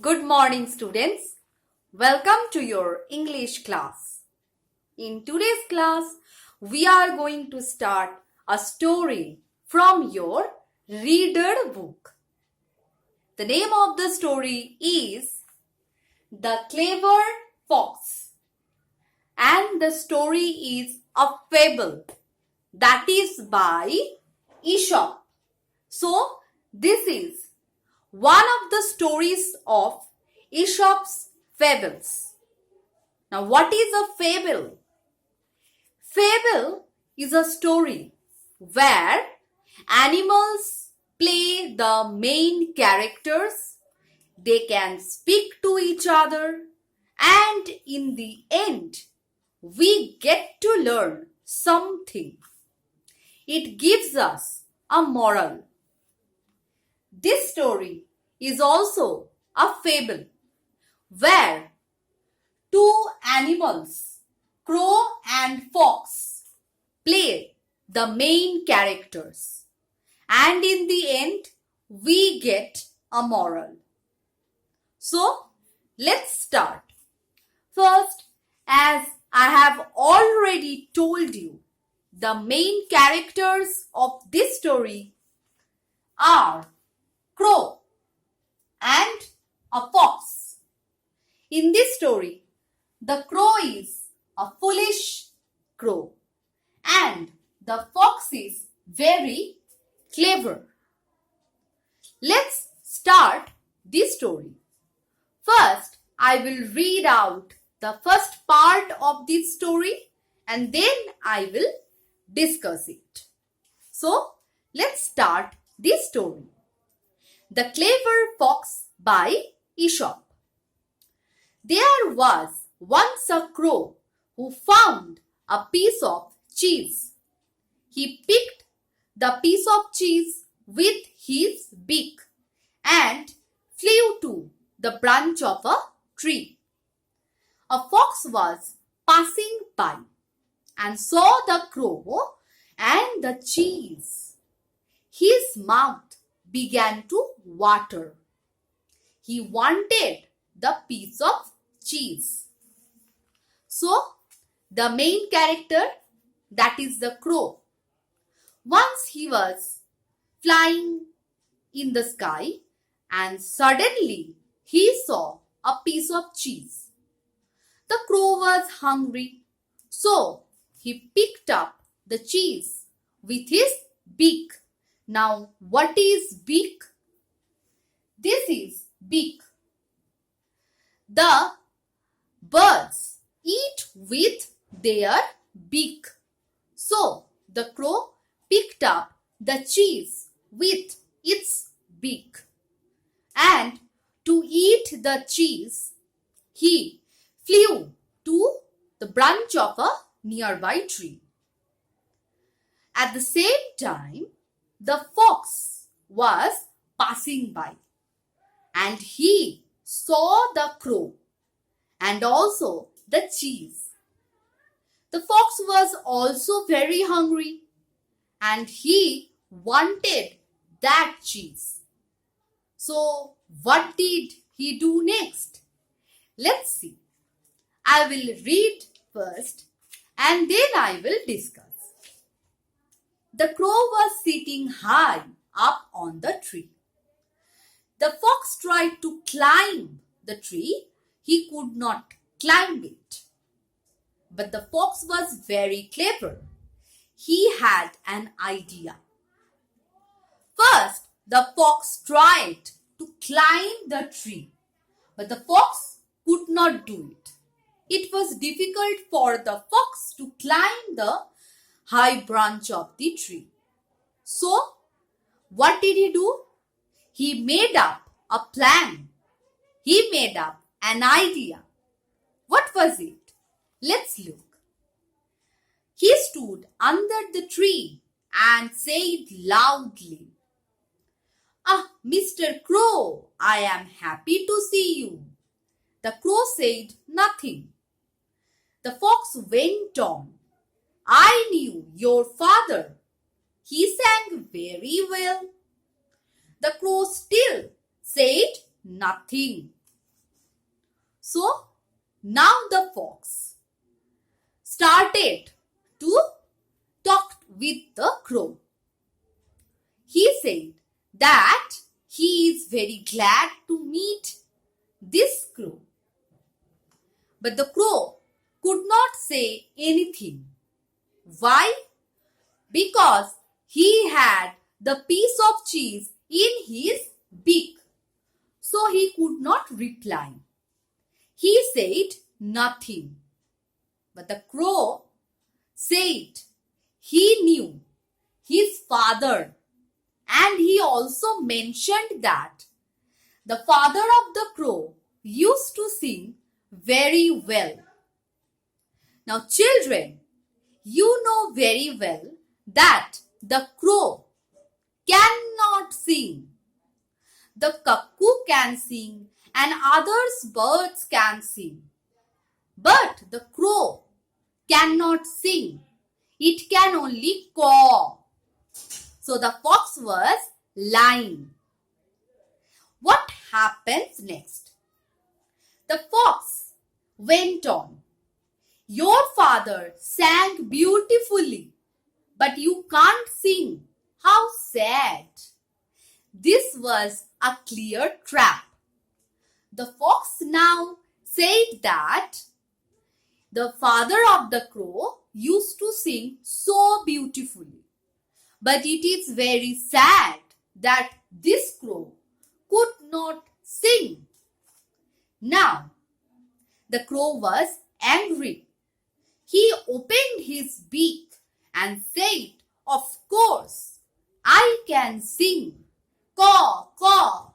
Good morning, students. Welcome to your English class. In today's class, we are going to start a story from your reader book. The name of the story is The Clever Fox, and the story is a fable that is by Aesop. So, this is one of the stories of Aesop's fables. Now, what is a fable? Fable is a story where animals play the main characters, they can speak to each other, and in the end, we get to learn something. It gives us a moral. This story is also a fable where two animals, crow and fox, play the main characters, and in the end we get a moral. So let's start. First, as I have already told you, the main characters of this story are crow and a fox. In this story, the crow is a foolish crow and the fox is very clever. Let's start this story. First, I will read out the first part of this story and then I will discuss it. So, let's start this story. The Clever Fox by Aesop. There was once a crow who found a piece of cheese. He picked the piece of cheese with his beak and flew to the branch of a tree. A fox was passing by and saw the crow and the cheese. His mouth began to water. He wanted the piece of cheese. So, the main character, that is the crow, once he was flying in the sky and suddenly he saw a piece of cheese. The crow was hungry, so he picked up the cheese with his beak. Now, what is beak? This is beak. The birds eat with their beak. So, the crow picked up the cheese with its beak. And to eat the cheese, he flew to the branch of a nearby tree. At the same time, the fox was passing by and he saw the crow and also the cheese. The fox was also very hungry and he wanted that cheese. So, what did he do next? Let's see. I will read first and then I will discuss. The crow was sitting high up on the tree. The fox tried to climb the tree. He could not climb it. But the fox was very clever. He had an idea. First, the fox tried to climb the tree, but the fox could not do it. It was difficult for the fox to climb the high branch of the tree. So, what did he do? He made up a plan. He made up an idea. What was it? Let's look. He stood under the tree and said loudly, "Ah, Mr. Crow, I am happy to see you." The crow said nothing. The fox went on, "I knew your father. He sang very well." The crow still said nothing. So now the fox started to talk with the crow. He said that he is very glad to meet this crow. But the crow could not say anything. Why? Because he had the piece of cheese in his beak. So he could not reply. He said nothing. But the crow said he knew his father, and he also mentioned that the father of the crow used to sing very well. Now children, you know very well that the crow cannot sing. The cuckoo can sing and others birds can sing. But the crow cannot sing. It can only caw. So the fox was lying. What happens next? The fox went on. Your father sang beautifully, but you can't sing. How sad. This was a clear trap. The fox now said that the father of the crow used to sing so beautifully. But it is very sad that this crow could not sing. Now, the crow was angry. He opened his beak and said, "Of course, I can sing. Caw, caw."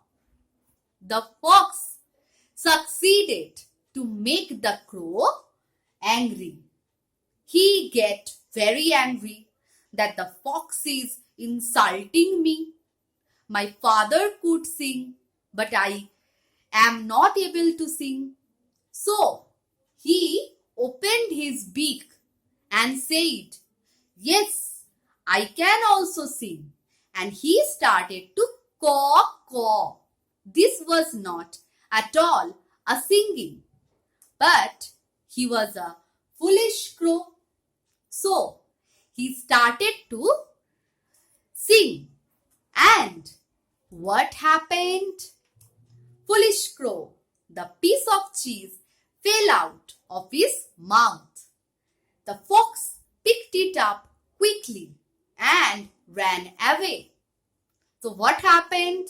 The fox succeeded to make the crow angry. He get very angry that the fox is insulting me. My father could sing, but I am not able to sing. So he opened his beak and said, "Yes, I can also sing." And he started to caw, caw. This was not at all a singing, but he was a foolish crow. So he started to sing. And what happened? Foolish crow, the piece of cheese fell out of his mouth. The fox picked it up quickly and ran away. So what happened?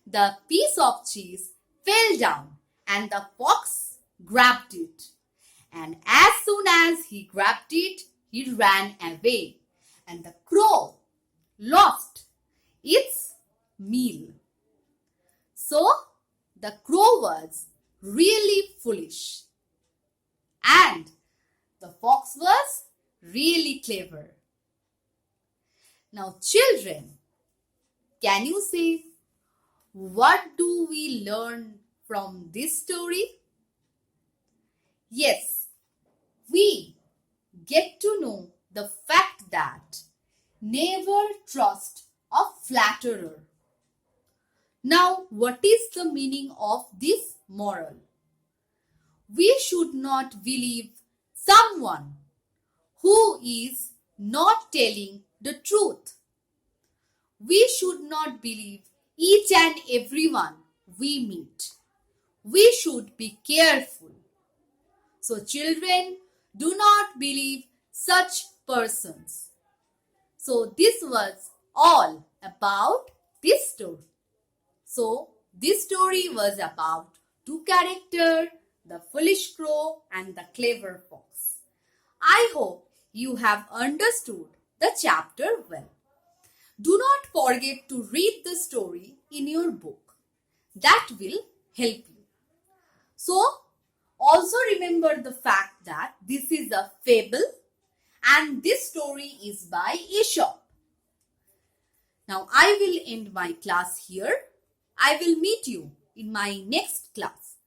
The piece of cheese fell down and the fox grabbed it. And as soon as he grabbed it, he ran away. And the crow lost its meal. So the crow was really foolish. And the fox was really clever. Now children, can you say, what do we learn from this story? Yes, we get to know the fact that never trust a flatterer. Now, what is the meaning of this moral? We should not believe someone who is not telling the truth. We should not believe each and everyone we meet. We should be careful. So children, do not believe such persons. So this was all about this story. So this story was about two characters, the foolish crow and the clever fox. I hope you have understood the chapter well. Do not forget to read the story in your book. That will help you. So also remember the fact that this is a fable and this story is by Aesop. Now I will end my class here. I will meet you in my next class.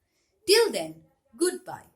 Till then, goodbye.